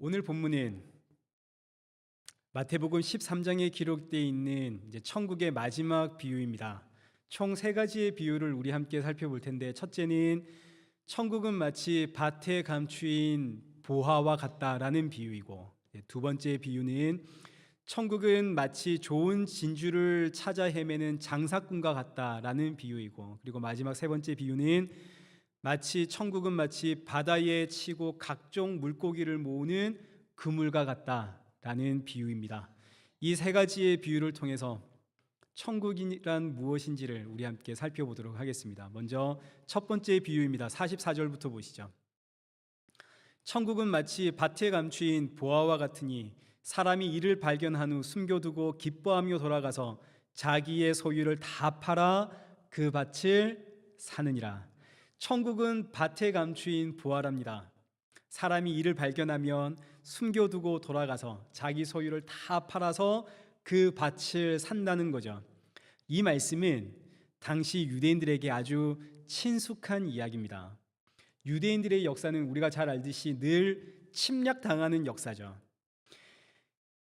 오늘 본문은 마태복음 13장에 기록되어 있는 천국의 마지막 비유입니다. 총 세 가지의 비유를 우리 함께 살펴볼 텐데, 첫째는 천국은 마치 밭에 감추인 보화와 같다라는 비유이고, 두 번째 비유는 천국은 마치 좋은 진주를 찾아 헤매는 장사꾼과 같다라는 비유이고, 그리고 마지막 세 번째 비유는 천국은 마치 바다에 치고 각종 물고기를 모으는 그물과 같다라는 비유입니다. 이 세 가지의 비유를 통해서 천국이란 무엇인지를 우리 함께 살펴보도록 하겠습니다. 먼저 첫 번째 비유입니다. 44절부터 보시죠. 천국은 마치 밭에 감추인 보화와 같으니 사람이 이를 발견한 후 숨겨두고 기뻐하며 돌아가서 자기의 소유를 다 팔아 그 밭을 사느니라. 천국은 밭에 감추인 보화랍니다. 사람이 이를 발견하면 숨겨두고 돌아가서 자기 소유를 다 팔아서 그 밭을 산다는 거죠. 이 말씀은 당시 유대인들에게 아주 친숙한 이야기입니다. 유대인들의 역사는 우리가 잘 알듯이 늘 침략당하는 역사죠.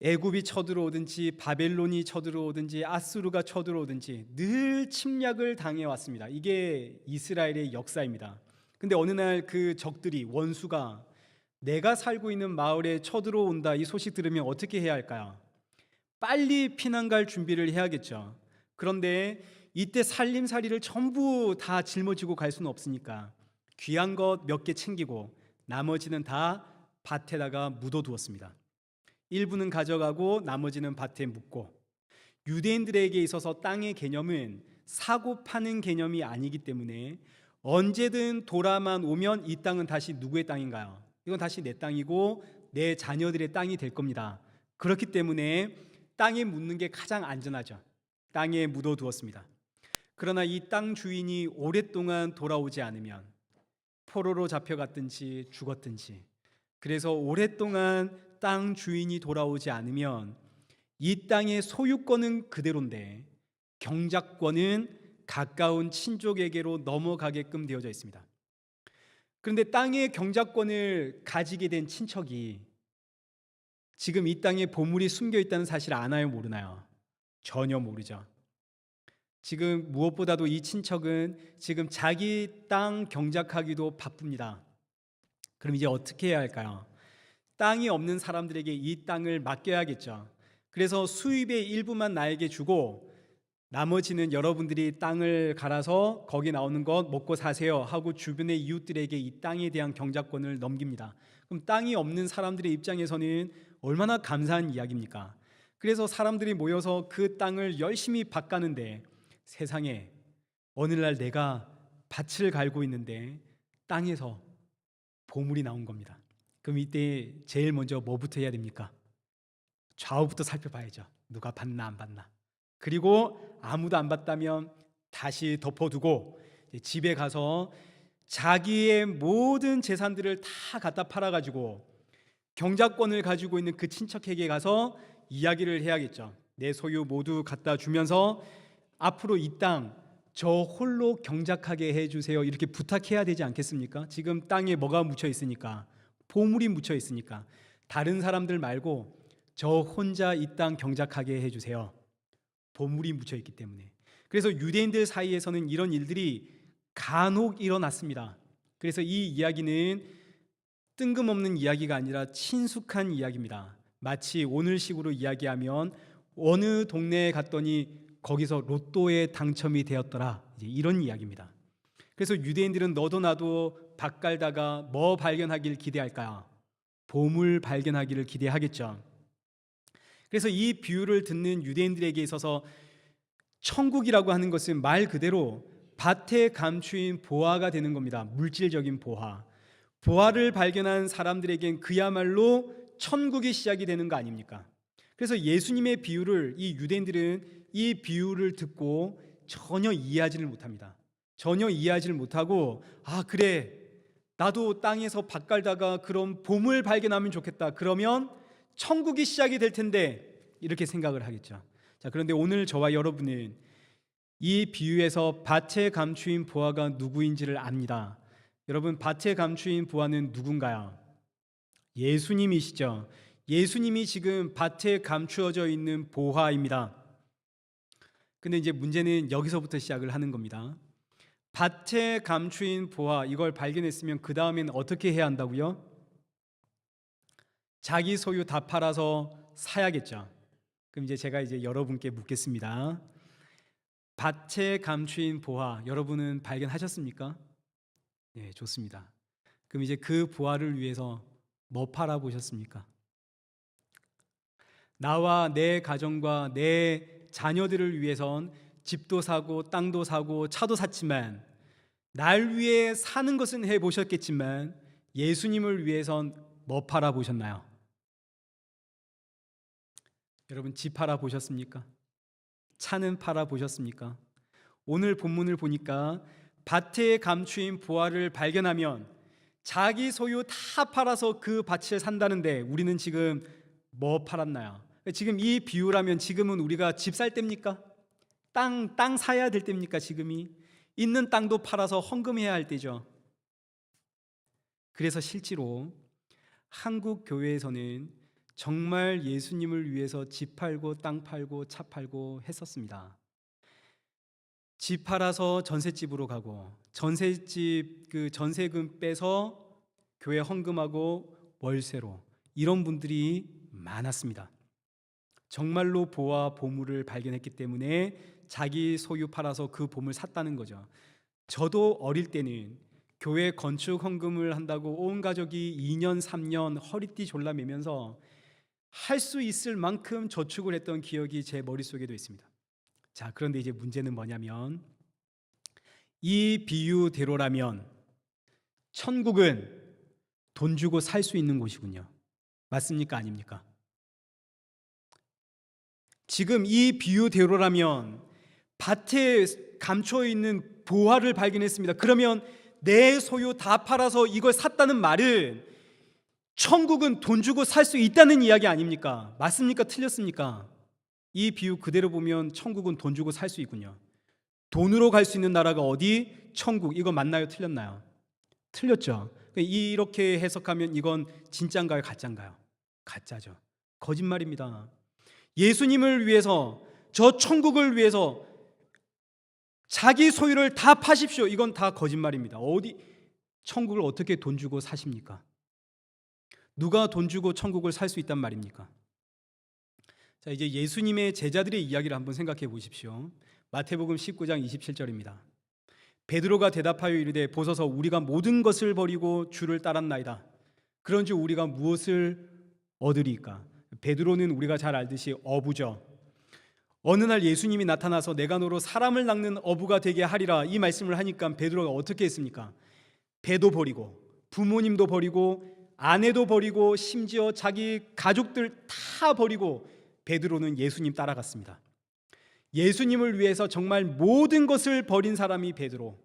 애굽이 쳐들어오든지 바벨론이 쳐들어오든지 아수르가 쳐들어오든지 늘 침략을 당해왔습니다. 이게 이스라엘의 역사입니다. 근데 어느 날 그 적들이, 원수가 내가 살고 있는 마을에 쳐들어온다, 이 소식 들으면 어떻게 해야 할까요? 빨리 피난 갈 준비를 해야겠죠. 그런데 이때 살림살이를 전부 다 짊어지고 갈 수는 없으니까 귀한 것 몇 개 챙기고 나머지는 다 밭에다가 묻어두었습니다. 일부는 가져가고 나머지는 밭에 묻고, 유대인들에게 있어서 땅의 개념은 사고 파는 개념이 아니기 때문에 언제든 돌아만 오면 이 땅은 다시 누구의 땅인가요? 이건 다시 내 땅이고 내 자녀들의 땅이 될 겁니다. 그렇기 때문에 땅에 묻는 게 가장 안전하죠. 땅에 묻어두었습니다. 그러나 이 땅 주인이 오랫동안 돌아오지 않으면 포로로 잡혀갔든지 죽었든지, 그래서 오랫동안 땅 주인이 돌아오지 않으면 이 땅의 소유권은 그대로인데 경작권은 가까운 친족에게로 넘어가게끔 되어져 있습니다. 그런데 땅의 경작권을 가지게 된 친척이 지금 이 땅에 보물이 숨겨 있다는 사실을 아나요, 모르나요? 전혀 모르죠. 지금 무엇보다도 이 친척은 지금 자기 땅 경작하기도 바쁩니다. 그럼 이제 어떻게 해야 할까요? 땅이 없는 사람들에게 이 땅을 맡겨야겠죠. 그래서 수입의 일부만 나에게 주고 나머지는 여러분들이 땅을 갈아서 거기 나오는 것 먹고 사세요 하고 주변의 이웃들에게 이 땅에 대한 경작권을 넘깁니다. 그럼 땅이 없는 사람들의 입장에서는 얼마나 감사한 이야기입니까? 그래서 사람들이 모여서 그 땅을 열심히 밭가는데, 세상에 어느 날 내가 밭을 갈고 있는데 땅에서 보물이 나온 겁니다. 그럼 이때 제일 먼저 뭐부터 해야 됩니까? 좌우부터 살펴봐야죠. 누가 봤나 안 봤나. 그리고 아무도 안 봤다면 다시 덮어두고 집에 가서 자기의 모든 재산들을 다 갖다 팔아가지고 경작권을 가지고 있는 그 친척에게 가서 이야기를 해야겠죠. 내 소유 모두 갖다 주면서 앞으로 이 땅 저 홀로 경작하게 해주세요, 이렇게 부탁해야 되지 않겠습니까? 지금 땅에 뭐가 묻혀 있으니까, 보물이 묻혀 있으니까 다른 사람들 말고 저 혼자 이 땅 경작하게 해주세요. 보물이 묻혀 있기 때문에. 그래서 유대인들 사이에서는 이런 일들이 간혹 일어났습니다. 그래서 이 이야기는 뜬금없는 이야기가 아니라 친숙한 이야기입니다. 마치 오늘식으로 이야기하면 어느 동네에 갔더니 거기서 로또에 당첨이 되었더라, 이제 이런 이야기입니다. 그래서 유대인들은 너도 나도 밭 갈다가 뭐 발견하길 기대할까요? 보물 발견하기를 기대하겠죠. 그래서 이 비유를 듣는 유대인들에게 있어서 천국이라고 하는 것은 말 그대로 밭에 감추인 보화가 되는 겁니다. 물질적인 보화. 보화를 발견한 사람들에겐 그야말로 천국이 시작이 되는 거 아닙니까? 그래서 예수님의 비유를 이 유대인들은 이 비유를 듣고 전혀 이해하지를 못합니다. 전혀 이해하지를 못하고, 아 그래, 나도 땅에서 밭 갈다가 그런 보물 발견하면 좋겠다, 그러면 천국이 시작이 될 텐데, 이렇게 생각을 하겠죠. 자, 그런데 오늘 저와 여러분은 이 비유에서 밭에 감추인 보화가 누구인지를 압니다. 여러분, 밭에 감추인 보화는 누군가요? 예수님이시죠. 예수님이 지금 밭에 감추어져 있는 보화입니다. 근데 이제 문제는 여기서부터 시작을 하는 겁니다. 밭에 감추인 보화, 이걸 발견했으면 그 다음엔 어떻게 해야 한다고요? 자기 소유 다 팔아서 사야겠죠. 그럼 이제 제가 여러분께 묻겠습니다. 밭에 감추인 보화, 여러분은 발견하셨습니까? 네, 좋습니다. 그럼 이제 그 보화를 위해서 뭐 팔아보셨습니까? 나와 내 가정과 내 자녀들을 위해선 집도 사고 땅도 사고 차도 샀지만, 날 위해 사는 것은 해보셨겠지만 예수님을 위해선 뭐 팔아보셨나요? 여러분, 집 팔아보셨습니까? 차는 팔아보셨습니까? 오늘 본문을 보니까 밭에 감추인 보화를 발견하면 자기 소유 다 팔아서 그 밭을 산다는데, 우리는 지금 뭐 팔았나요? 지금 이 비유라면 지금은 우리가 집 살 때입니까? 땅 사야 될 때입니까? 지금이 있는 땅도 팔아서 헌금해야 할 때죠. 그래서 실제로 한국 교회에서는 정말 예수님을 위해서 집 팔고 땅 팔고 차 팔고 했었습니다. 집 팔아서 전셋집으로 가고, 전셋집 그 전세금 빼서 교회 헌금하고 월세로, 이런 분들이 많았습니다. 정말로 보화 보물을 발견했기 때문에 자기 소유 팔아서 그 보물 샀다는 거죠. 저도 어릴 때는 교회 건축 헌금을 한다고 온 가족이 2년 3년 허리띠 졸라매면서 할 수 있을 만큼 저축을 했던 기억이 제 머릿속에도 있습니다. 자, 그런데 이제 문제는 뭐냐면, 이 비유대로라면 천국은 돈 주고 살 수 있는 곳이군요. 맞습니까? 아닙니까? 지금 이 비유대로라면 밭에 감춰 있는 보화를 발견했습니다. 그러면 내 소유 다 팔아서 이걸 샀다는 말은 천국은 돈 주고 살 수 있다는 이야기 아닙니까? 맞습니까? 틀렸습니까? 이 비유 그대로 보면 천국은 돈 주고 살 수 있군요. 돈으로 갈 수 있는 나라가 어디? 천국. 이거 맞나요? 틀렸나요? 틀렸죠. 이렇게 해석하면 이건 진짜인가요? 가짜인가요? 가짜죠. 거짓말입니다. 예수님을 위해서, 저 천국을 위해서 자기 소유를 다 파십시오. 이건 다 거짓말입니다. 어디 천국을 어떻게 돈 주고 사십니까? 누가 돈 주고 천국을 살 수 있단 말입니까? 자, 이제 예수님의 제자들의 이야기를 한번 생각해 보십시오. 마태복음 19장 27절입니다. 베드로가 대답하여 이르되 보소서, 우리가 모든 것을 버리고 주를 따랐나이다. 그런즉 우리가 무엇을 얻으리까? 베드로는 우리가 잘 알듯이 어부죠. 어느 날 예수님이 나타나서 내가 너로 사람을 낚는 어부가 되게 하리라, 이 말씀을 하니까 베드로가 어떻게 했습니까? 배도 버리고 부모님도 버리고 아내도 버리고 심지어 자기 가족들 다 버리고 베드로는 예수님 따라갔습니다. 예수님을 위해서 정말 모든 것을 버린 사람이 베드로.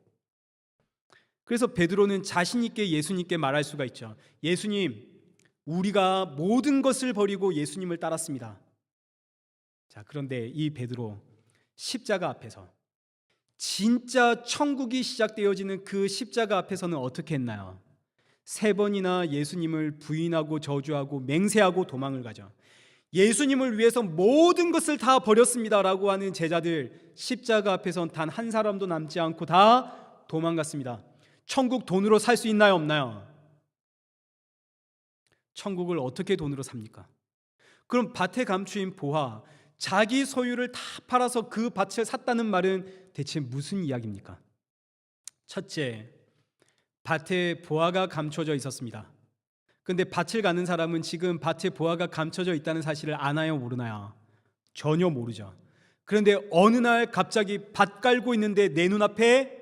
그래서 베드로는 자신 있게 예수님께 말할 수가 있죠. 예수님, 우리가 모든 것을 버리고 예수님을 따랐습니다. 자, 그런데 이 베드로 십자가 앞에서, 진짜 천국이 시작되어지는 그 십자가 앞에서는 어떻게 했나요? 3번이나 예수님을 부인하고 저주하고 맹세하고 도망을 가죠. 예수님을 위해서 모든 것을 다 버렸습니다라고 하는 제자들, 십자가 앞에선 단 한 사람도 남지 않고 다 도망갔습니다. 천국 돈으로 살 수 있나요? 없나요? 천국을 어떻게 돈으로 삽니까? 그럼 밭에 감추인 보화, 자기 소유를 다 팔아서 그 밭을 샀다는 말은 대체 무슨 이야기입니까? 첫째, 밭에 보화가 감춰져 있었습니다. 근데 밭을 가는 사람은 지금 밭에 보화가 감춰져 있다는 사실을 아나요? 모르나요? 전혀 모르죠. 그런데 어느 날 갑자기 밭 깔고 있는데 내 눈앞에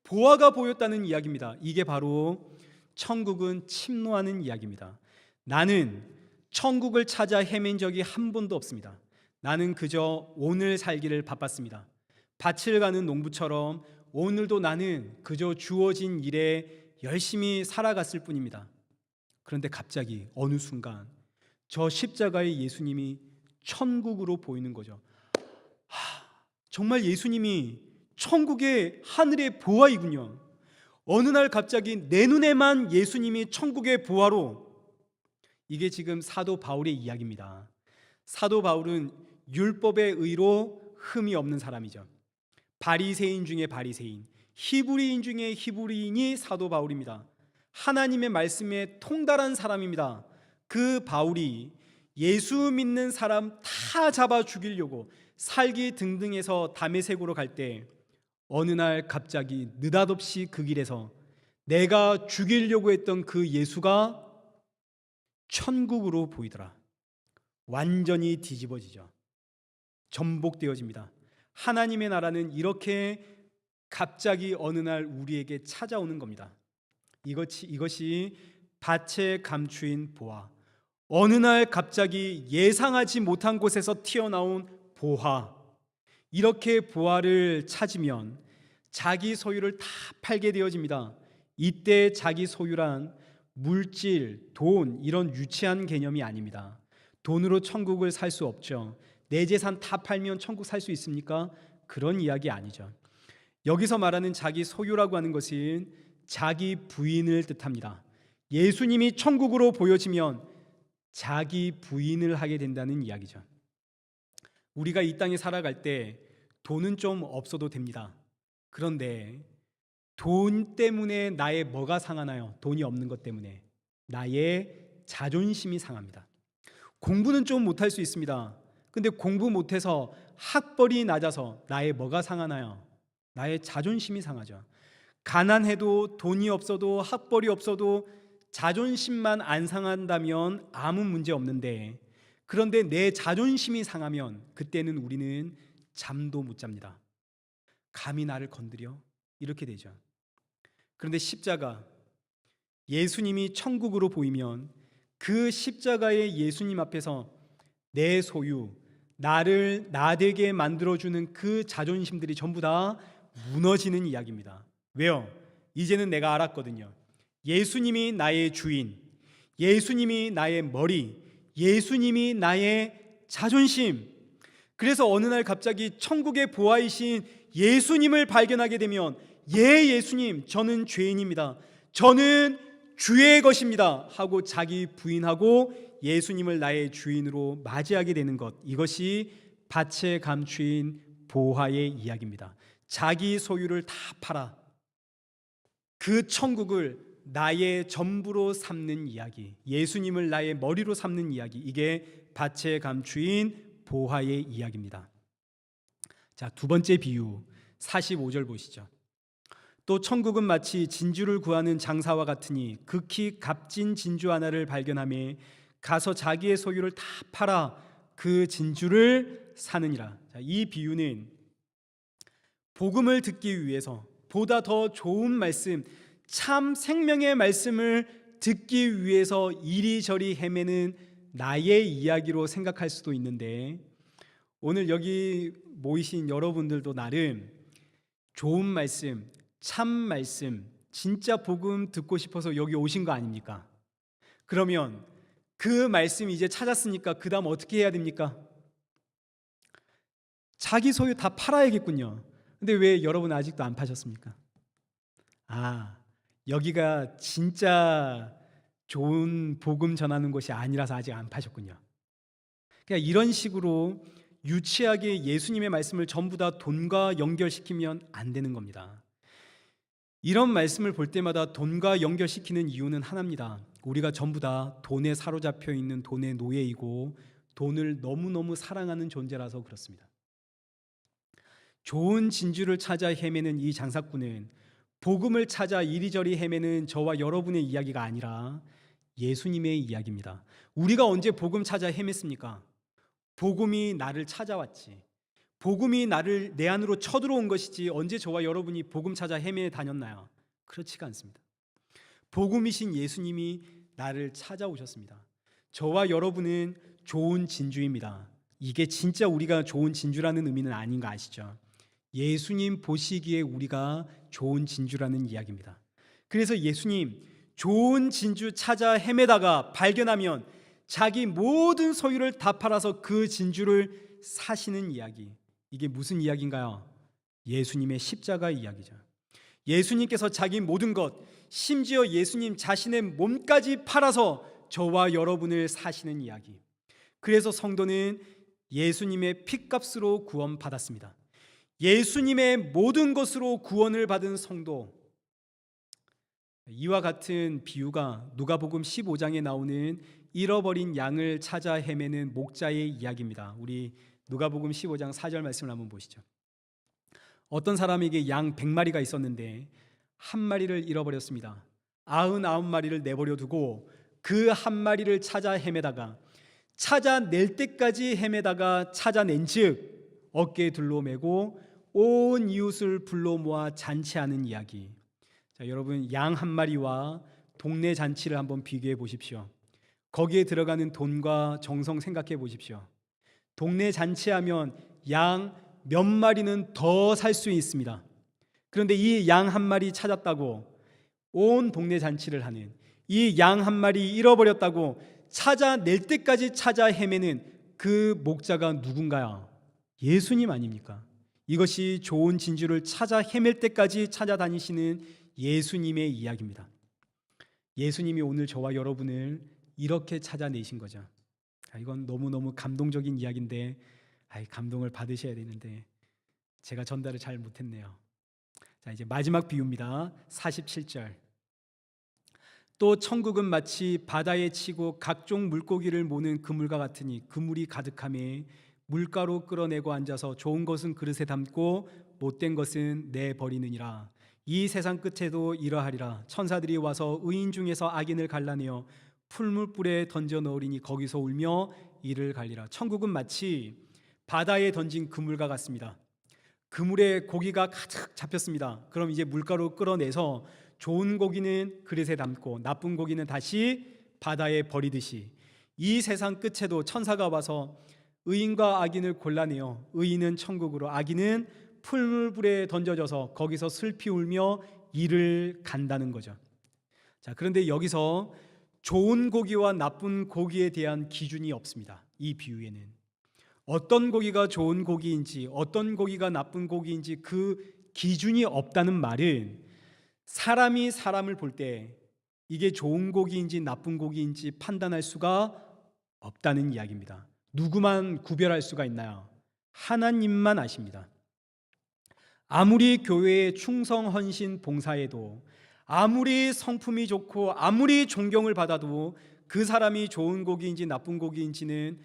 보화가 보였다는 이야기입니다. 이게 바로 천국은 침노하는 이야기입니다. 나는 천국을 찾아 헤맨 적이 한 번도 없습니다. 나는 그저 오늘 살기를 바빴습니다. 밭을 가는 농부처럼 오늘도 나는 그저 주어진 일에 열심히 살아갔을 뿐입니다. 그런데 갑자기 어느 순간 저 십자가의 예수님이 천국으로 보이는 거죠. 정말 예수님이 천국의 하늘의 보화이군요. 어느 날 갑자기 내 눈에만 예수님이 천국의 보화로, 이게 지금 사도 바울의 이야기입니다. 사도 바울은 율법의 의로 흠이 없는 사람이죠. 바리새인 중에 바리새인, 히브리인 중에 히브리인이 사도 바울입니다. 하나님의 말씀에 통달한 사람입니다. 그 바울이 예수 믿는 사람 다 잡아 죽이려고 살기 등등해서 다메섹으로 갈 때 어느 날 갑자기 느닷없이 그 길에서 내가 죽이려고 했던 그 예수가 천국으로 보이더라. 완전히 뒤집어지죠. 전복되어집니다. 하나님의 나라는 이렇게 갑자기 어느 날 우리에게 찾아오는 겁니다. 이것이 밭에 감추인 보화. 어느 날 갑자기 예상하지 못한 곳에서 튀어나온 보화. 이렇게 보화를 찾으면 자기 소유를 다 팔게 되어집니다. 이때 자기 소유란 물질, 돈 이런 유치한 개념이 아닙니다. 돈으로 천국을 살 수 없죠. 내 재산 다 팔면 천국 살 수 있습니까? 그런 이야기 아니죠. 여기서 말하는 자기 소유라고 하는 것은 자기 부인을 뜻합니다. 예수님이 천국으로 보여지면 자기 부인을 하게 된다는 이야기죠. 우리가 이 땅에 살아갈 때 돈은 좀 없어도 됩니다. 그런데 돈 때문에 나의 뭐가 상하나요? 돈이 없는 것 때문에 나의 자존심이 상합니다. 공부는 좀 못할 수 있습니다. 근데 공부 못해서 학벌이 낮아서 나의 뭐가 상하나요? 나의 자존심이 상하죠. 가난해도 돈이 없어도 학벌이 없어도 자존심만 안 상한다면 아무 문제 없는데, 그런데 내 자존심이 상하면 그때는 우리는 잠도 못 잡니다. 감히 나를 건드려? 이렇게 되죠. 그런데 십자가, 예수님이 천국으로 보이면 그 십자가의 예수님 앞에서 내 소유, 나를 나되게 만들어주는 그 자존심들이 전부 다 무너지는 이야기입니다. 왜요? 이제는 내가 알았거든요. 예수님이 나의 주인, 예수님이 나의 머리, 예수님이 나의 자존심. 그래서 어느 날 갑자기 천국의 보아이신 예수님을 발견하게 되면, 예수님, 저는 죄인입니다. 저는 주의 것입니다 하고 자기 부인하고 예수님을 나의 주인으로 맞이하게 되는 것, 이것이 밭에 감추인 보화의 이야기입니다. 자기 소유를 다 팔아 그 천국을 나의 전부로 삼는 이야기, 예수님을 나의 머리로 삼는 이야기, 이게 밭에 감추인 보화의 이야기입니다. 자, 두 번째 비유 45절 보시죠. 또 천국은 마치 진주를 구하는 장사와 같으니 극히 값진 진주 하나를 발견하며 가서 자기의 소유를 다 팔아 그 진주를 사느니라. 자, 이 비유는 복음을 듣기 위해서 보다 더 좋은 말씀, 참 생명의 말씀을 듣기 위해서 이리저리 헤매는 나의 이야기로 생각할 수도 있는데, 오늘 여기 모이신 여러분들도 나름 좋은 말씀, 참 말씀, 진짜 복음 듣고 싶어서 여기 오신 거 아닙니까? 그러면 그 말씀 이제 찾았으니까 그 다음 어떻게 해야 됩니까? 자기 소유 다 팔아야겠군요. 근데 왜 여러분 아직도 안 파셨습니까? 여기가 진짜 좋은 복음 전하는 곳이 아니라서 아직 안 파셨군요. 그러니까 이런 식으로 유치하게 예수님의 말씀을 전부 다 돈과 연결시키면 안 되는 겁니다. 이런 말씀을 볼 때마다 돈과 연결시키는 이유는 하나입니다. 우리가 전부 다 돈에 사로잡혀 있는 돈의 노예이고 돈을 너무너무 사랑하는 존재라서 그렇습니다. 좋은 진주를 찾아 헤매는 이 장사꾼은 복음을 찾아 이리저리 헤매는 저와 여러분의 이야기가 아니라 예수님의 이야기입니다. 우리가 언제 복음 찾아 헤맸습니까? 복음이 나를 찾아왔지, 복음이 나를 내 안으로 쳐들어온 것이지, 언제 저와 여러분이 복음 찾아 헤매 다녔나요? 그렇지가 않습니다. 복음이신 예수님이 나를 찾아오셨습니다. 저와 여러분은 좋은 진주입니다. 이게 진짜 우리가 좋은 진주라는 의미는 아닌 거 아시죠? 예수님 보시기에 우리가 좋은 진주라는 이야기입니다. 그래서 예수님, 좋은 진주 찾아 헤매다가 발견하면 자기 모든 소유를 다 팔아서 그 진주를 사시는 이야기, 이게 무슨 이야기인가요? 예수님의 십자가 이야기죠. 예수님께서 자기 모든 것, 심지어 예수님 자신의 몸까지 팔아서 저와 여러분을 사시는 이야기. 그래서 성도는 예수님의 핏값으로 구원받았습니다. 예수님의 모든 것으로 구원을 받은 성도. 이와 같은 비유가 누가복음 15장에 나오는 잃어버린 양을 찾아 헤매는 목자의 이야기입니다. 우리 누가복음 15장 4절 말씀을 한번 보시죠. 어떤 사람에게 양 100마리가 있었는데 한 마리를 잃어버렸습니다. 99마리를 내버려 두고 그 한 마리를 찾아 헤매다가 찾아낼 때까지 헤매다가 찾아낸 즉 어깨에 둘로 메고 온 이웃을 불러 모아 잔치하는 이야기. 자, 여러분, 양 한 마리와 동네 잔치를 한번 비교해 보십시오. 거기에 들어가는 돈과 정성 생각해 보십시오. 동네 잔치하면 양 몇 마리는 더 살 수 있습니다. 그런데 이 양 한 마리 찾았다고 온 동네 잔치를 하는, 이 양 한 마리 잃어버렸다고 찾아낼 때까지 찾아 헤매는 그 목자가 누군가요? 예수님 아닙니까? 이것이 좋은 진주를 찾아 헤맬 때까지 찾아다니시는 예수님의 이야기입니다. 예수님이 오늘 저와 여러분을 이렇게 찾아내신 거죠. 이건 너무너무 감동적인 이야기인데 감동을 받으셔야 되는데 제가 전달을 잘 못했네요. 자, 이제 마지막 비유입니다. 47절. 또 천국은 마치 바다에 치고 각종 물고기를 모는 그물과 같으니 그물이 가득하매 물가로 끌어내고 앉아서 좋은 것은 그릇에 담고 못된 것은 내버리느니라. 이 세상 끝에도 이러하리라. 천사들이 와서 의인 중에서 악인을 갈라내어 풀물불에 던져 넣으리니 거기서 울며 이를 갈리라. 천국은 마치 바다에 던진 그물과 같습니다. 그물에 고기가 가득 잡혔습니다. 그럼 이제 물가로 끌어내서 좋은 고기는 그릇에 담고 나쁜 고기는 다시 바다에 버리듯이 이 세상 끝에도 천사가 와서 의인과 악인을 골라내어 의인은 천국으로 악인은 풀물불에 던져져서 거기서 슬피 울며 이를 간다는 거죠. 자, 그런데 여기서 좋은 고기와 나쁜 고기에 대한 기준이 없습니다. 이 비유에는 어떤 고기가 좋은 고기인지 어떤 고기가 나쁜 고기인지 그 기준이 없다는 말은 사람이 사람을 볼 때 이게 좋은 고기인지 나쁜 고기인지 판단할 수가 없다는 이야기입니다. 누구만 구별할 수가 있나요? 하나님만 아십니다. 아무리 교회에 충성, 헌신, 봉사해도 아무리 성품이 좋고 아무리 존경을 받아도 그 사람이 좋은 고기인지 나쁜 고기인지는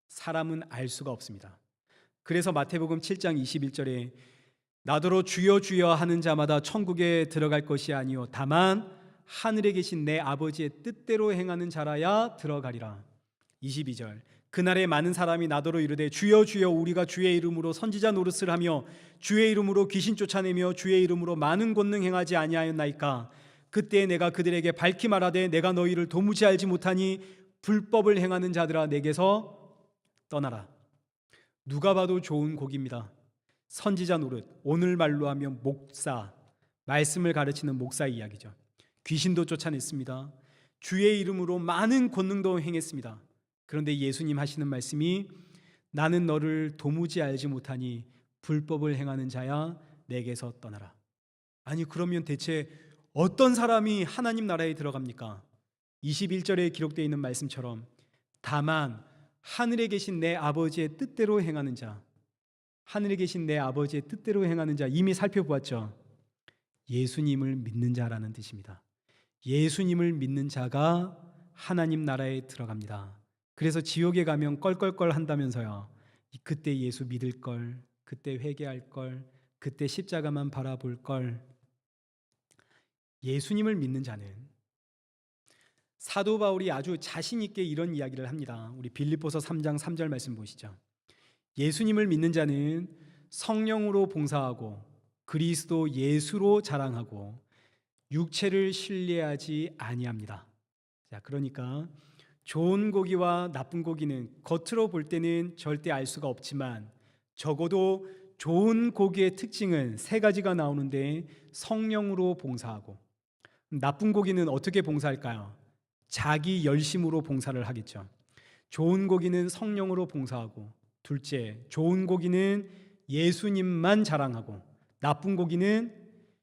사람은 알 수가 없습니다. 그래서 마태복음 7장 21절에 나더러 주여 주여 하는 자마다 천국에 들어갈 것이 아니요 다만 하늘에 계신 내 아버지의 뜻대로 행하는 자라야 들어가리라. 22절 그날에 많은 사람이 나더러 이르되 주여 주여 우리가 주의 이름으로 선지자 노릇을 하며 주의 이름으로 귀신 쫓아내며 주의 이름으로 많은 권능 행하지 아니하였나이까. 그때 내가 그들에게 밝히 말하되 내가 너희를 도무지 알지 못하니 불법을 행하는 자들아 내게서 떠나라. 누가 봐도 좋은 곡입니다. 선지자 노릇, 오늘 말로 하면 목사, 말씀을 가르치는 목사 이야기죠. 귀신도 쫓아냈습니다. 주의 이름으로 많은 권능도 행했습니다. 그런데 예수님 하시는 말씀이 나는 너를 도무지 알지 못하니 불법을 행하는 자야 내게서 떠나라. 아니 그러면 대체 어떤 사람이 하나님 나라에 들어갑니까? 21절에 기록되어 있는 말씀처럼 다만 하늘에 계신 내 아버지의 뜻대로 행하는 자, 하늘에 계신 내 아버지의 뜻대로 행하는 자, 이미 살펴보았죠. 예수님을 믿는 자라는 뜻입니다. 예수님을 믿는 자가 하나님 나라에 들어갑니다. 그래서 지옥에 가면 껄껄껄 한다면서요. 그때 예수 믿을 걸, 그때 회개할 걸, 그때 십자가만 바라볼 걸. 예수님을 믿는 자는 사도 바울이 아주 자신 있게 이런 이야기를 합니다. 우리 빌립보서 3장 3절 말씀 보시죠. 예수님을 믿는 자는 성령으로 봉사하고 그리스도 예수로 자랑하고 육체를 신뢰하지 아니합니다. 자, 그러니까 좋은 고기와 나쁜 고기는 겉으로 볼 때는 절대 알 수가 없지만 적어도 좋은 고기의 특징은 세 가지가 나오는데 성령으로 봉사하고 나쁜 고기는 어떻게 봉사할까요? 자기 열심으로 봉사를 하겠죠. 좋은 고기는 성령으로 봉사하고 둘째, 좋은 고기는 예수님만 자랑하고 나쁜 고기는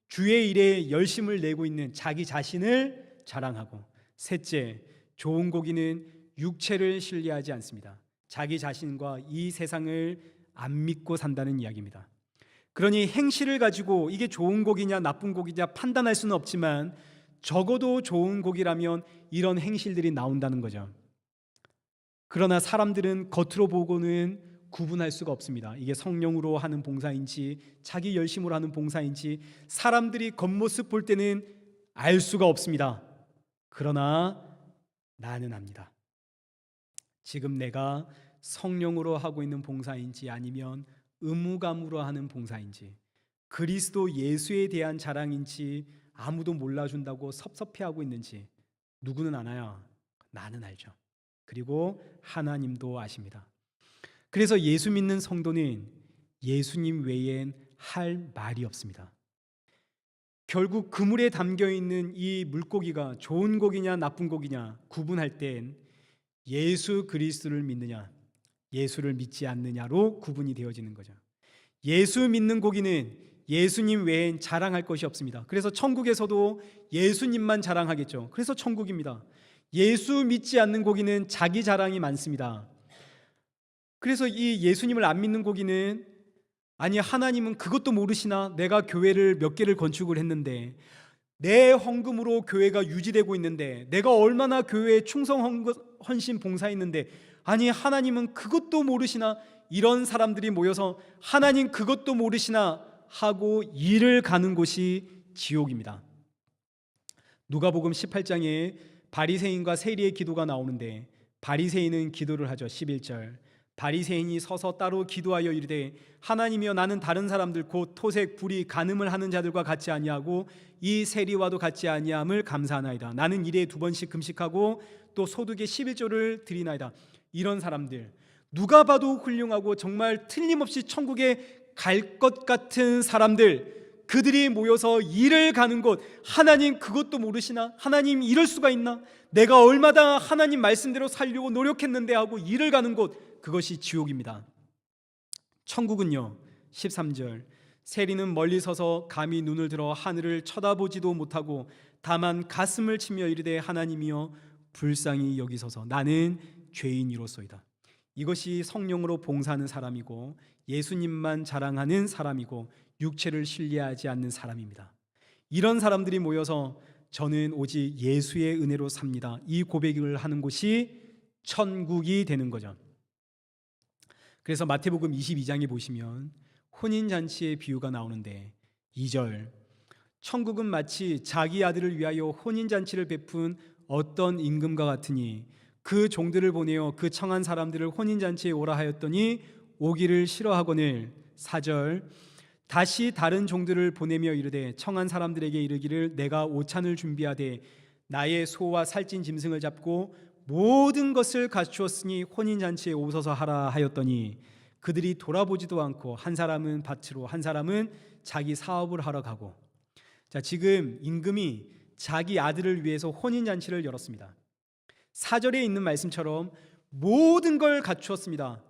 주의 일에 열심을 내고 있는 자기 자신을 자랑하고 셋째, 좋은 고기는 육체를 신뢰하지 않습니다. 자기 자신과 이 세상을 안 믿고 산다는 이야기입니다. 그러니 행실을 가지고 이게 좋은 고기냐 나쁜 고기냐 판단할 수는 없지만 적어도 좋은 고기라면 이런 행실들이 나온다는 거죠. 그러나 사람들은 겉으로 보고는 구분할 수가 없습니다. 이게 성령으로 하는 봉사인지 자기 열심으로 하는 봉사인지 사람들이 겉모습 볼 때는 알 수가 없습니다. 그러나 나는 압니다. 지금 내가 성령으로 하고 있는 봉사인지 아니면 의무감으로 하는 봉사인지 그리스도 예수에 대한 자랑인지 아무도 몰라준다고 섭섭해하고 있는지 누구는 아나요? 나는 알죠. 그리고 하나님도 아십니다. 그래서 예수 믿는 성도는 예수님 외엔 할 말이 없습니다. 결국 그물에 담겨 있는 이 물고기가 좋은 고기냐 나쁜 고기냐 구분할 땐 예수 그리스도를 믿느냐 예수를 믿지 않느냐로 구분이 되어지는 거죠. 예수 믿는 고기는 예수님 외엔 자랑할 것이 없습니다. 그래서 천국에서도 예수님만 자랑하겠죠. 그래서 천국입니다. 예수 믿지 않는 고기는 자기 자랑이 많습니다. 그래서 이 예수님을 안 믿는 고기는 아니 하나님은 그것도 모르시나? 내가 교회를 몇 개를 건축을 했는데 내 헌금으로 교회가 유지되고 있는데 내가 얼마나 교회에 충성 헌신 봉사했는데 아니 하나님은 그것도 모르시나? 이런 사람들이 모여서 하나님 그것도 모르시나 하고 일을 가는 곳이 지옥입니다. 누가복음 18장에 바리새인과 세리의 기도가 나오는데 바리새인은 기도를 하죠. 11절 바리새인이 서서 따로 기도하여 이르되 하나님이여 나는 다른 사람들 곧 토색 불의 간음을 하는 자들과 같이 아니하고 이 세리와도 같이 아니함을 감사하나이다. 나는 일에 2번씩 금식하고 또 소득의 11조를 드리나이다. 이런 사람들 누가 봐도 훌륭하고 정말 틀림없이 천국에 갈 것 같은 사람들 그들이 모여서 일을 가는 곳 하나님 그것도 모르시나? 하나님 이럴 수가 있나? 내가 얼마나 하나님 말씀대로 살려고 노력했는데 하고 일을 가는 곳 그것이 지옥입니다. 천국은요 13절 세리는 멀리 서서 감히 눈을 들어 하늘을 쳐다보지도 못하고 다만 가슴을 치며 이르되 하나님이여 불쌍히 여기소서 나는 죄인이로소이다. 이것이 성령으로 봉사하는 사람이고 예수님만 자랑하는 사람이고 육체를 신뢰하지 않는 사람입니다. 이런 사람들이 모여서 저는 오직 예수의 은혜로 삽니다. 이 고백을 하는 곳이 천국이 되는 거죠. 그래서 마태복음 22장에 보시면 혼인잔치의 비유가 나오는데 2절 천국은 마치 자기 아들을 위하여 혼인잔치를 베푼 어떤 임금과 같으니 그 종들을 보내어 그 청한 사람들을 혼인잔치에 오라 하였더니 오기를 싫어하거늘 4절 다시 다른 종들을 보내며 이르되 청한 사람들에게 이르기를 내가 오찬을 준비하되 나의 소와 살찐 짐승을 잡고 모든 것을 갖추었으니 혼인잔치에 오소서 하라 하였더니 그들이 돌아보지도 않고 한 사람은 밭으로 한 사람은 자기 사업을 하러 가고 자 지금 임금이 자기 아들을 위해서 혼인잔치를 열었습니다. 4절에 있는 말씀처럼 모든 걸 갖추었습니다.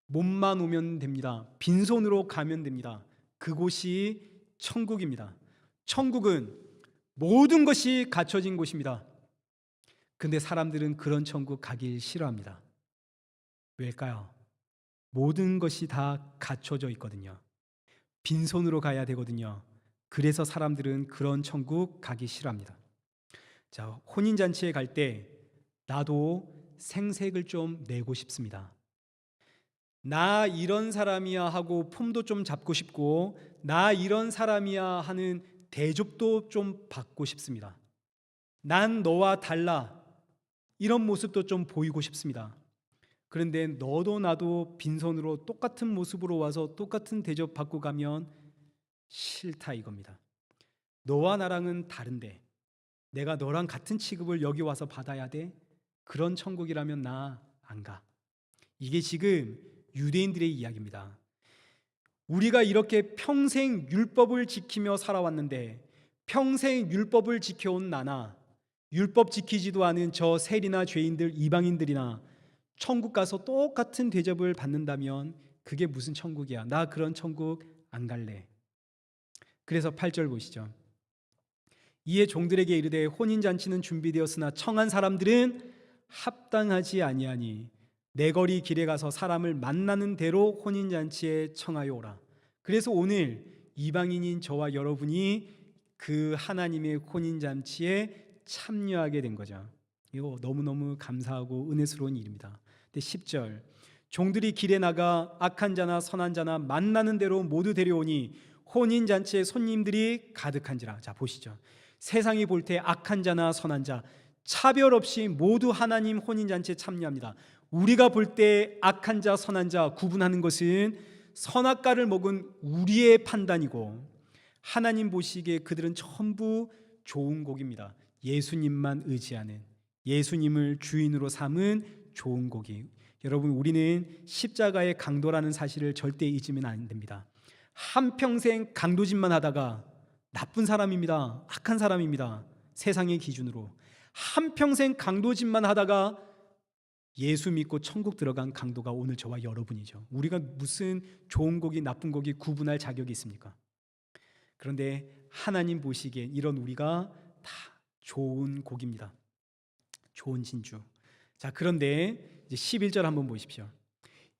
몸만 오면 됩니다. 빈손으로 가면 됩니다. 그곳이 천국입니다. 천국은 모든 것이 갖춰진 곳입니다. 근데 사람들은 그런 천국 가길 싫어합니다. 왜일까요? 모든 것이 다 갖춰져 있거든요. 빈손으로 가야 되거든요. 그래서 사람들은 그런 천국 가기 싫어합니다. 자, 혼인잔치에 갈 때 나도 생색을 좀 내고 싶습니다. 나 이런 사람이야 하고 폼도 좀 잡고 싶고 나 이런 사람이야 하는 대접도 좀 받고 싶습니다. 난 너와 달라 이런 모습도 좀 보이고 싶습니다. 그런데 너도 나도 빈손으로 똑같은 모습으로 와서 똑같은 대접 받고 가면 싫다 이겁니다. 너와 나랑은 다른데 내가 너랑 같은 취급을 여기 와서 받아야 돼? 그런 천국이라면 나 안 가. 이게 지금 유대인들의 이야기입니다. 우리가 이렇게 평생 율법을 지키며 살아왔는데 평생 율법을 지켜온 나나 율법 지키지도 않은 저 세리나 죄인들 이방인들이나 천국 가서 똑같은 대접을 받는다면 그게 무슨 천국이야. 나 그런 천국 안 갈래. 그래서 8절 보시죠. 이에 종들에게 이르되 혼인잔치는 준비되었으나 청한 사람들은 합당하지 아니하니 내 거리 길에 가서 사람을 만나는 대로 혼인잔치에 청하여 오라. 그래서 오늘 이방인인 저와 여러분이 그 하나님의 혼인잔치에 참여하게 된 거죠. 이거 너무너무 감사하고 은혜스러운 일입니다. 근데 10절, 종들이 길에 나가 악한 자나 선한 자나 만나는 대로 모두 데려오니 혼인잔치에 손님들이 가득한지라. 자, 보시죠. 세상이 볼 때 악한 자나 선한 자 차별 없이 모두 하나님 혼인잔치에 참여합니다. 우리가 볼 때 악한 자 선한 자 구분하는 것은 선악과를 먹은 우리의 판단이고, 하나님 보시기에 그들은 전부 좋은 곡입니다. 예수님만 의지하는, 예수님을 주인으로 삼은 좋은 곡이. 여러분, 우리는 십자가의 강도라는 사실을 절대 잊으면 안 됩니다. 한평생 강도짓만 하다가 나쁜 사람입니다. 악한 사람입니다. 세상의 기준으로 한평생 강도짓만 하다가 예수 믿고 천국 들어간 강도가 오늘 저와 여러분이죠. 우리가 무슨 좋은 곡이 나쁜 곡이 구분할 자격이 있습니까? 그런데 하나님 보시기엔 이런 우리가 다 좋은 곡입니다. 좋은 진주. 자, 그런데 이제 11절 한번 보십시오.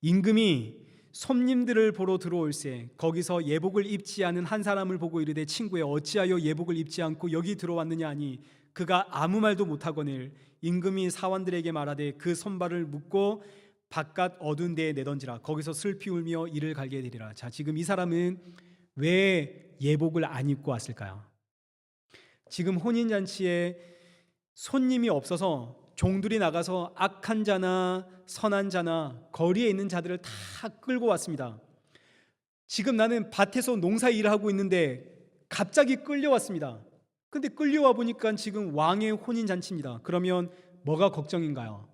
임금이 손님들을 보러 들어올세 거기서 예복을 입지 않은 한 사람을 보고 이르되 친구여 어찌하여 예복을 입지 않고 여기 들어왔느냐 하니 그가 아무 말도 못하거늘 임금이 사원들에게 말하되 그 손발을 묶고 바깥 어두운 데에 내던지라. 거기서 슬피 울며 이를 갈게 되리라. 자, 지금 이 사람은 왜 예복을 안 입고 왔을까요? 지금 혼인잔치에 손님이 없어서 종들이 나가서 악한 자나 선한 자나 거리에 있는 자들을 다 끌고 왔습니다. 지금 나는 밭에서 농사 일을 하고 있는데 갑자기 끌려왔습니다. 근데 끌려와 보니까 지금 왕의 혼인잔치입니다. 그러면 뭐가 걱정인가요?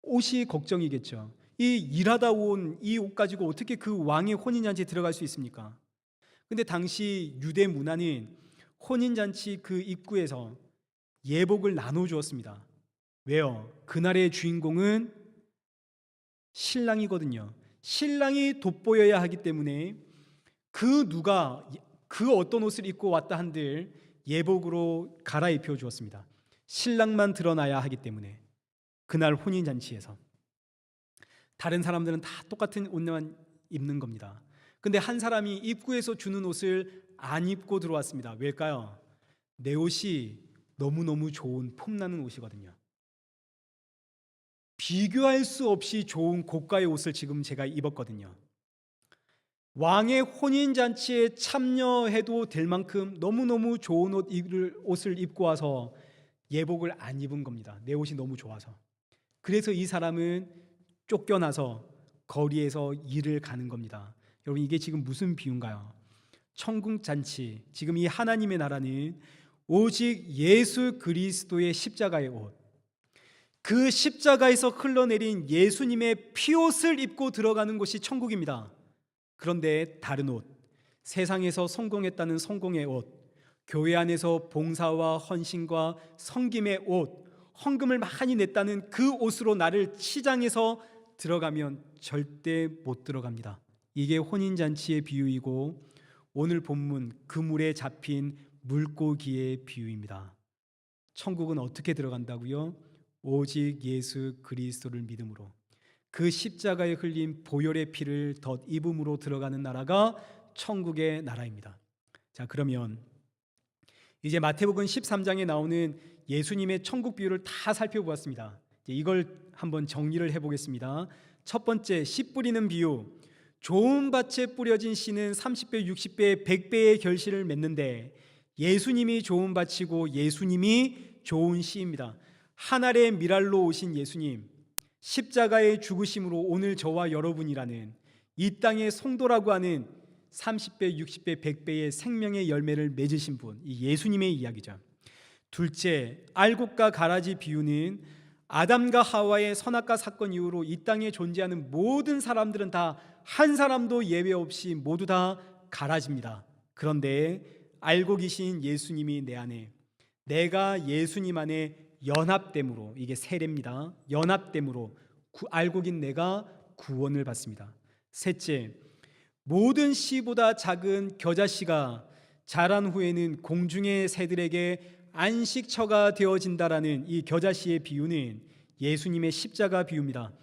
옷이 걱정이겠죠. 이 일하다 온 이 옷 가지고 어떻게 그 왕의 혼인잔치에 들어갈 수 있습니까? 근데 당시 유대 문화는 혼인잔치 그 입구에서 예복을 나눠 주었습니다. 왜요? 그날의 주인공은 신랑이거든요. 신랑이 돋보여야 하기 때문에 그 누가 그 어떤 옷을 입고 왔다 한들 예복으로 갈아입혀 주었습니다. 신랑만 드러나야 하기 때문에 그날 혼인잔치에서 다른 사람들은 다 똑같은 옷만 입는 겁니다. 근데 한 사람이 입구에서 주는 옷을 안 입고 들어왔습니다. 왜일까요? 내 옷이 너무너무 좋은 폼나는 옷이거든요. 비교할 수 없이 좋은 고가의 옷을 지금 제가 입었거든요. 왕의 혼인잔치에 참여해도 될 만큼 너무너무 좋은 옷을 입고 와서 예복을 안 입은 겁니다. 내 옷이 너무 좋아서. 그래서 이 사람은 쫓겨나서 거리에서 일을 가는 겁니다. 여러분, 이게 지금 무슨 비유인가요? 천국잔치, 지금 이 하나님의 나라는 오직 예수 그리스도의 십자가의 옷, 그 십자가에서 흘러내린 예수님의 피옷을 입고 들어가는 곳이 천국입니다. 그런데 다른 옷, 세상에서 성공했다는 성공의 옷, 교회 안에서 봉사와 헌신과 섬김의 옷, 헌금을 많이 냈다는 그 옷으로 나를 치장해서 들어가면 절대 못 들어갑니다. 이게 혼인잔치의 비유이고 오늘 본문 그물에 잡힌 물고기의 비유입니다. 천국은 어떻게 들어간다고요? 오직 예수 그리스도를 믿음으로 그 십자가에 흘린 보혈의 피를 덧입음으로 들어가는 나라가 천국의 나라입니다. 자, 그러면 이제 마태복음 13장에 나오는 예수님의 천국 비유를 다 살펴보았습니다. 이걸 한번 정리를 해보겠습니다. 첫 번째, 씨 뿌리는 비유. 좋은 밭에 뿌려진 씨는 30배, 60배, 100배의 결실을 맺는데 예수님이 좋은 밭이고 예수님이 좋은 씨입니다. 하늘의 미랄로 오신 예수님, 십자가의 죽으심으로 오늘 저와 여러분이라는 이 땅의 성도라고 하는 30배, 60배, 100배의 생명의 열매를 맺으신 분, 이 예수님의 이야기죠. 둘째, 알곡과 가라지 비유는 아담과 하와의 선악과 사건 이후로 이 땅에 존재하는 모든 사람들은 다 한 사람도 예외 없이 모두 다 가라지입니다. 그런데 알곡이신 예수님이 내 안에, 내가 예수님 안에 연합됨으로, 이게 세례입니다. 연합됨으로 알곡인 내가 구원을 받습니다. 셋째, 모든 씨보다 작은 겨자씨가 자란 후에는 공중의 새들에게 안식처가 되어진다라는 이 겨자씨의 비유는 예수님의 십자가 비유입니다.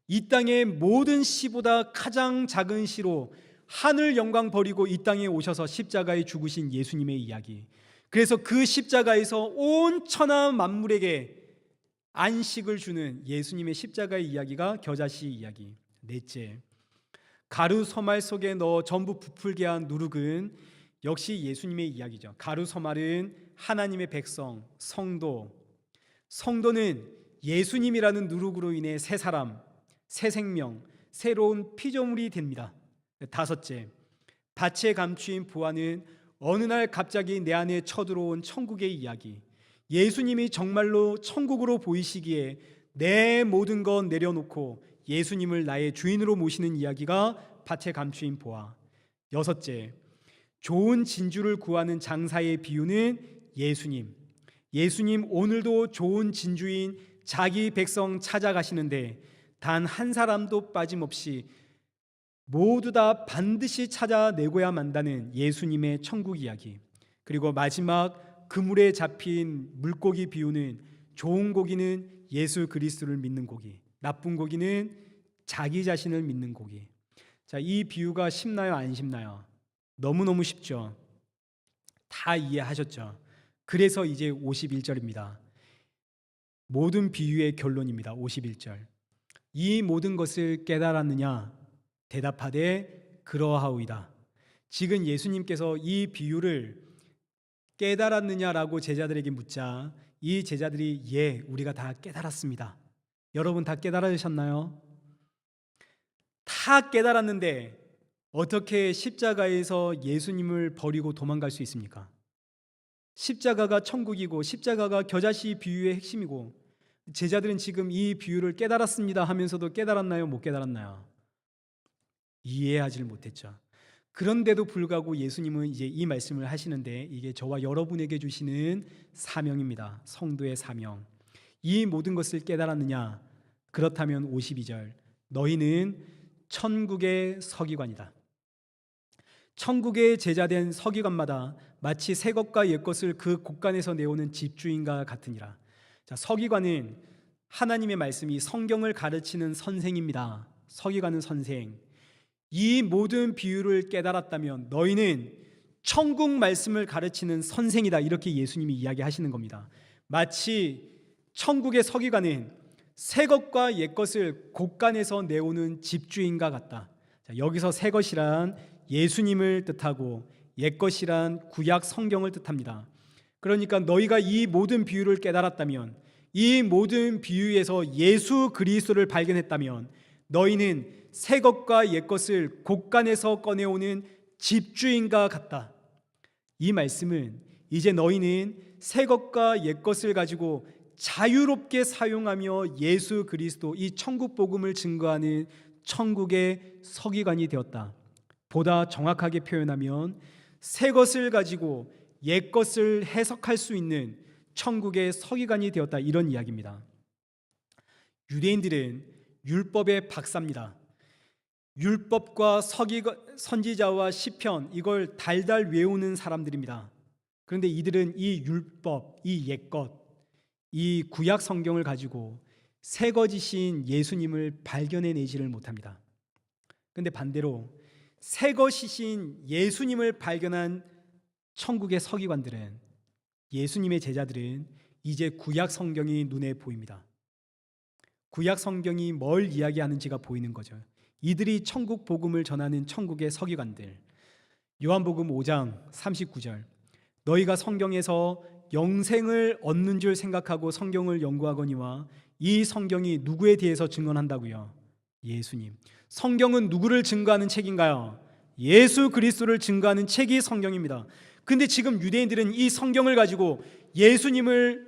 이 땅의 모든 시보다 가장 작은 시로 하늘 영광 버리고 이 땅에 오셔서 십자가에 죽으신 예수님의 이야기. 그래서 그 십자가에서 온 천하 만물에게 안식을 주는 예수님의 십자가의 이야기가 겨자씨 이야기. 넷째, 가루 서말 속에 넣어 전부 부풀게 한 누룩은 역시 예수님의 이야기죠. 가루 서말은 하나님의 백성, 성도는 예수님이라는 누룩으로 인해 새 사람, 새 생명, 새로운 피조물이 됩니다. 다섯째, 밭에 감추인 보화는 어느 날 갑자기 내 안에 쳐들어온 천국의 이야기. 예수님이 정말로 천국으로 보이시기에 내 모든 것 내려놓고 예수님을 나의 주인으로 모시는 이야기가 밭에 감추인 보화. 여섯째, 좋은 진주를 구하는 장사의 비유는 예수님 오늘도 좋은 진주인 자기 백성 찾아가시는데 단 한 사람도 빠짐없이 모두 다 반드시 찾아내고야 만다는 예수님의 천국 이야기. 그리고 마지막 그물에 잡힌 물고기 비유는 좋은 고기는 예수 그리스도를 믿는 고기, 나쁜 고기는 자기 자신을 믿는 고기. 자, 이 비유가 쉽나요, 안 쉽나요? 너무너무 쉽죠. 다 이해하셨죠? 그래서 이제 51절입니다. 모든 비유의 결론입니다. 51절. 이 모든 것을 깨달았느냐? 대답하되 그러하오이다. 지금 예수님께서 이 비유를 깨달았느냐라고 제자들에게 묻자 이 제자들이 예, 우리가 다 깨달았습니다. 여러분 다 깨달으셨나요? 다 깨달았는데 어떻게 십자가에서 예수님을 버리고 도망갈 수 있습니까? 십자가가 천국이고 십자가가 겨자씨 비유의 핵심이고 제자들은 지금 이 비유를 깨달았습니다 하면서도 깨달았나요? 못 깨달았나요? 이해하지를 못했죠. 그런데도 불구하고 예수님은 이제 이 말씀을 하시는데 이게 저와 여러분에게 주시는 사명입니다. 성도의 사명. 이 모든 것을 깨달았느냐? 그렇다면 52절 너희는 천국의 서기관이다. 천국의 제자된 서기관마다 마치 새 것과 옛 것을 그 곳간에서 내오는 집주인과 같으니라. 자, 서기관은 하나님의 말씀이 성경을 가르치는 선생입니다. 서기관은 선생. 이 모든 비유를 깨달았다면 너희는 천국 말씀을 가르치는 선생이다. 이렇게 예수님이 이야기하시는 겁니다. 마치 천국의 서기관은 새 것과 옛 것을 곳간에서 내오는 집주인과 같다. 자, 여기서 새 것이란 예수님을 뜻하고 옛 것이란 구약 성경을 뜻합니다. 그러니까 너희가 이 모든 비유를 깨달았다면, 이 모든 비유에서 예수 그리스도를 발견했다면 너희는 새 것과 옛 것을 곳간에서 꺼내오는 집주인과 같다. 이 말씀은 이제 너희는 새 것과 옛 것을 가지고 자유롭게 사용하며 예수 그리스도 이 천국 복음을 증거하는 천국의 서기관이 되었다. 보다 정확하게 표현하면 새 것을 가지고 옛 것을 해석할 수 있는 천국의 서기관이 되었다. 이런 이야기입니다. 유대인들은 율법의 박사입니다. 율법과 선지자와 시편 이걸 달달 외우는 사람들입니다. 그런데 이들은 이 율법, 이 옛것, 이 구약 성경을 가지고 새 것이신 예수님을 발견해내지를 못합니다. 그런데 반대로 새 것이신 예수님을 발견한 천국의 서기관들은, 예수님의 제자들은 이제 구약 성경이 눈에 보입니다. 구약 성경이 뭘 이야기하는지가 보이는 거죠. 이들이 천국 복음을 전하는 천국의 서기관들. 요한복음 5장 39절 너희가 성경에서 영생을 얻는 줄 생각하고 성경을 연구하거니와 이 성경이 누구에 대해서 증언한다고요? 예수님. 성경은 누구를 증거하는 책인가요? 예수 그리스도를 증거하는 책이 성경입니다. 근데 지금 유대인들은 이 성경을 가지고 예수님을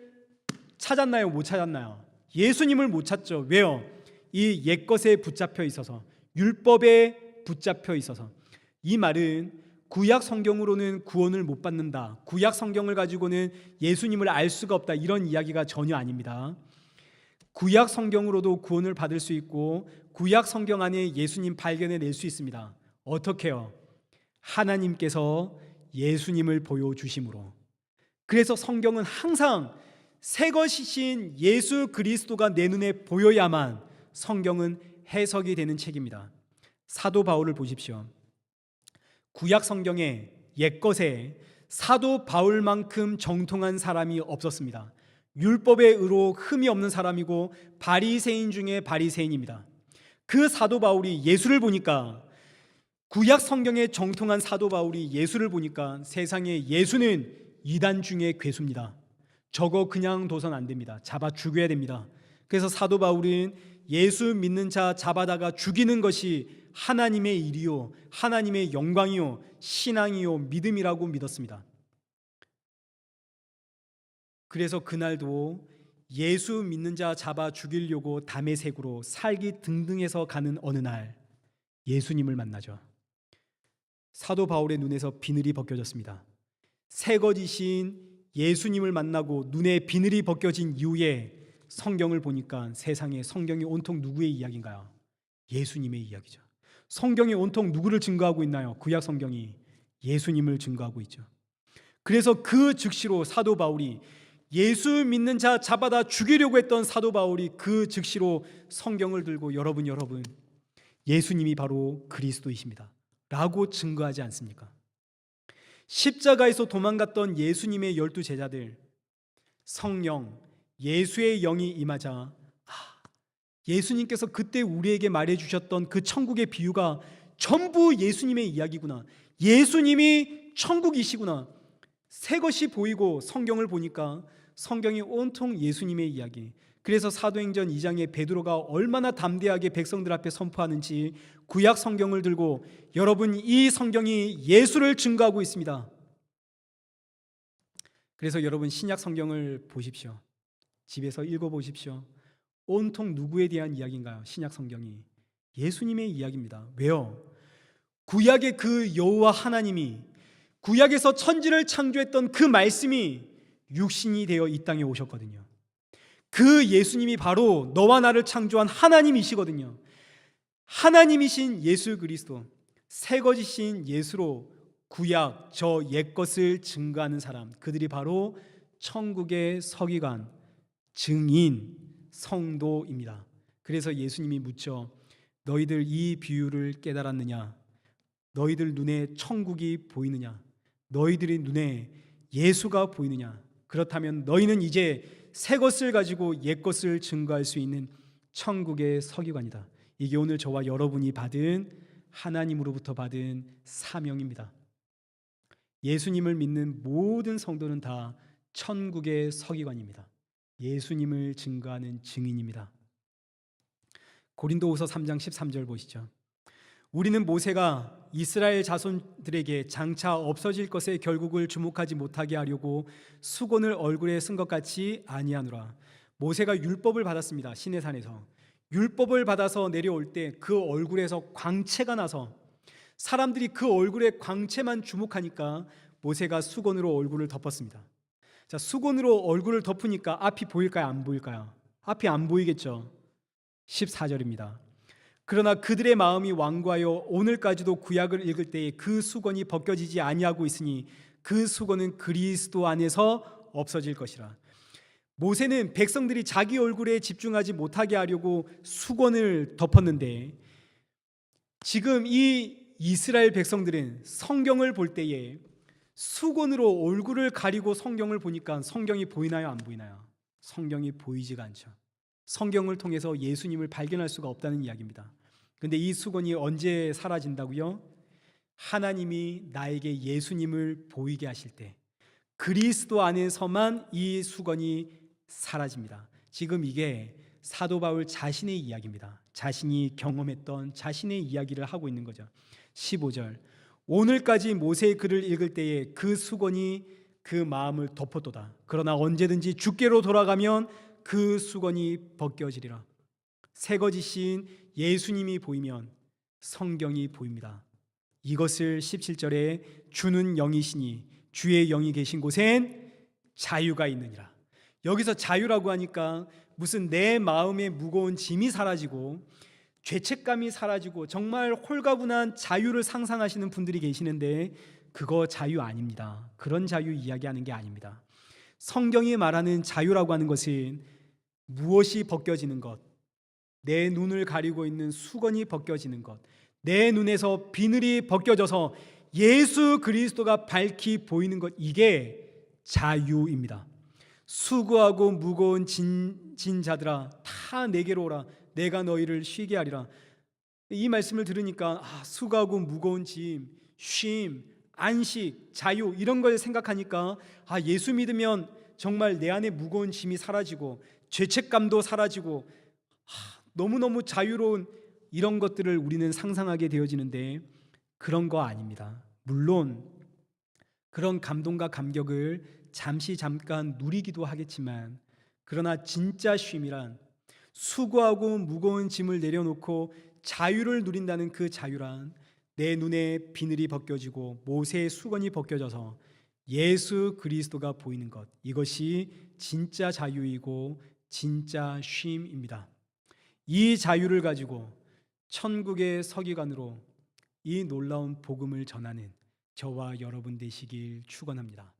찾았나요? 못 찾았나요? 예수님을 못 찾죠. 왜요? 이 옛것에 붙잡혀 있어서, 율법에 붙잡혀 있어서. 이 말은 구약 성경으로는 구원을 못 받는다, 구약 성경을 가지고는 예수님을 알 수가 없다, 이런 이야기가 전혀 아닙니다. 구약 성경으로도 구원을 받을 수 있고 구약 성경 안에 예수님 발견해낼 수 있습니다. 어떻게요? 하나님께서 예수님을 보여주심으로. 그래서 성경은 항상 새 것이신 예수 그리스도가 내 눈에 보여야만 성경은 해석이 되는 책입니다. 사도 바울을 보십시오. 구약 성경에 옛것에 사도 바울만큼 정통한 사람이 없었습니다. 율법의 의로 흠이 없는 사람이고 바리새인 중에 바리새인입니다. 그 사도 바울이 예수를 보니까, 구약 성경에 정통한 사도 바울이 예수를 보니까 세상에 예수는 이단 중에 괴수입니다. 저거 그냥 둬선 안 됩니다. 잡아 죽여야 됩니다. 그래서 사도 바울은 예수 믿는 자 잡아다가 죽이는 것이 하나님의 일이요, 하나님의 영광이요, 신앙이요, 믿음이라고 믿었습니다. 그래서 그날도 예수 믿는 자 잡아 죽이려고 다메섹으로 살기 등등해서 가는 어느 날 예수님을 만나죠. 사도 바울의 눈에서 비늘이 벗겨졌습니다. 새거지신 예수님을 만나고 눈에 비늘이 벗겨진 이후에 성경을 보니까 세상에 성경이 온통 누구의 이야기인가요? 예수님의 이야기죠. 성경이 온통 누구를 증거하고 있나요? 구약 성경이 예수님을 증거하고 있죠. 그래서 그 즉시로 사도 바울이, 예수 믿는 자 잡아다 죽이려고 했던 사도 바울이 그 즉시로 성경을 들고 여러분 예수님이 바로 그리스도이십니다 라고 증거하지 않습니까? 십자가에서 도망갔던 예수님의 12 제자들, 성령, 예수의 영이 임하자 예수님께서 그때 우리에게 말해주셨던 그 천국의 비유가 전부 예수님의 이야기구나, 예수님이 천국이시구나, 새 것이 보이고 성경을 보니까 성경이 온통 예수님의 이야기. 그래서 사도행전 2장에 베드로가 얼마나 담대하게 백성들 앞에 선포하는지, 구약 성경을 들고 여러분 이 성경이 예수를 증거하고 있습니다. 그래서 여러분 신약 성경을 보십시오. 집에서 읽어보십시오. 온통 누구에 대한 이야기인가요? 신약 성경이 예수님의 이야기입니다. 왜요? 구약의 그 여호와 하나님이, 구약에서 천지를 창조했던 그 말씀이 육신이 되어 이 땅에 오셨거든요. 그 예수님이 바로 너와 나를 창조한 하나님이시거든요. 하나님이신 예수 그리스도, 새거지신 예수로 구약 저 옛것을 증거하는 사람, 그들이 바로 천국의 서기관, 증인, 성도입니다. 그래서 예수님이 묻죠. 너희들 이 비유를 깨달았느냐? 너희들 눈에 천국이 보이느냐? 너희들의 눈에 예수가 보이느냐? 그렇다면 너희는 이제 새 것을 가지고 옛 것을 증거할 수 있는 천국의 서기관이다. 이게 오늘 저와 여러분이 받은, 하나님으로부터 받은 사명입니다. 예수님을 믿는 모든 성도는 다 천국의 서기관입니다. 예수님을 증거하는 증인입니다. 고린도후서 3장 13절 보시죠. 우리는 모세가 이스라엘 자손들에게 장차 없어질 것의 결국을 주목하지 못하게 하려고 수건을 얼굴에 쓴 것 같이 아니하노라. 모세가 율법을 받았습니다. 시내산에서 율법을 받아서 내려올 때 그 얼굴에서 광채가 나서 사람들이 그 얼굴에 광채만 주목하니까 모세가 수건으로 얼굴을 덮었습니다. 자, 수건으로 얼굴을 덮으니까 앞이 보일까요? 안 보일까요? 앞이 안 보이겠죠. 14절입니다. 그러나 그들의 마음이 완고하여 오늘까지도 구약을 읽을 때에 그 수건이 벗겨지지 아니하고 있으니 그 수건은 그리스도 안에서 없어질 것이라. 모세는 백성들이 자기 얼굴에 집중하지 못하게 하려고 수건을 덮었는데, 지금 이 이스라엘 백성들은 성경을 볼 때에 수건으로 얼굴을 가리고 성경을 보니까 성경이 보이나요? 안 보이나요? 성경이 보이지가 않죠. 성경을 통해서 예수님을 발견할 수가 없다는 이야기입니다. 그런데 이 수건이 언제 사라진다고요? 하나님이 나에게 예수님을 보이게 하실 때, 그리스도 안에서만 이 수건이 사라집니다. 지금 이게 사도 바울 자신의 이야기입니다. 자신이 경험했던 자신의 이야기를 하고 있는 거죠. 15절, 오늘까지 모세의 글을 읽을 때에 그 수건이 그 마음을 덮었도다. 그러나 언제든지 주께로 돌아가면 그 수건이 벗겨지리라. 새거지신 예수님이 보이면 성경이 보입니다. 이것을 17절에 주는 영이시니 주의 영이 계신 곳엔 자유가 있느니라. 여기서 자유라고 하니까 무슨 내 마음의 무거운 짐이 사라지고 죄책감이 사라지고 정말 홀가분한 자유를 상상하시는 분들이 계시는데 그거 자유 아닙니다. 그런 자유 이야기하는 게 아닙니다. 성경이 말하는 자유라고 하는 것은 무엇이 벗겨지는 것, 내 눈을 가리고 있는 수건이 벗겨지는 것, 내 눈에서 비늘이 벗겨져서 예수 그리스도가 밝히 보이는 것, 이게 자유입니다. 수고하고 무거운 진자들아 다 내게로 오라, 내가 너희를 쉬게 하리라. 이 말씀을 들으니까 수고하고 무거운 짐, 쉼, 안식, 자유 이런 걸 생각하니까 예수 믿으면 정말 내 안에 무거운 짐이 사라지고 죄책감도 사라지고 너무너무 자유로운 이런 것들을 우리는 상상하게 되어지는데 그런 거 아닙니다. 물론 그런 감동과 감격을 잠깐 누리기도 하겠지만, 그러나 진짜 쉼이란, 수고하고 무거운 짐을 내려놓고 자유를 누린다는 그 자유란, 내 눈에 비늘이 벗겨지고 모세의 수건이 벗겨져서 예수 그리스도가 보이는 것, 이것이 진짜 자유이고 진짜 쉼입니다. 이 자유를 가지고 천국의 서기관으로 이 놀라운 복음을 전하는 저와 여러분 되시길 축원합니다.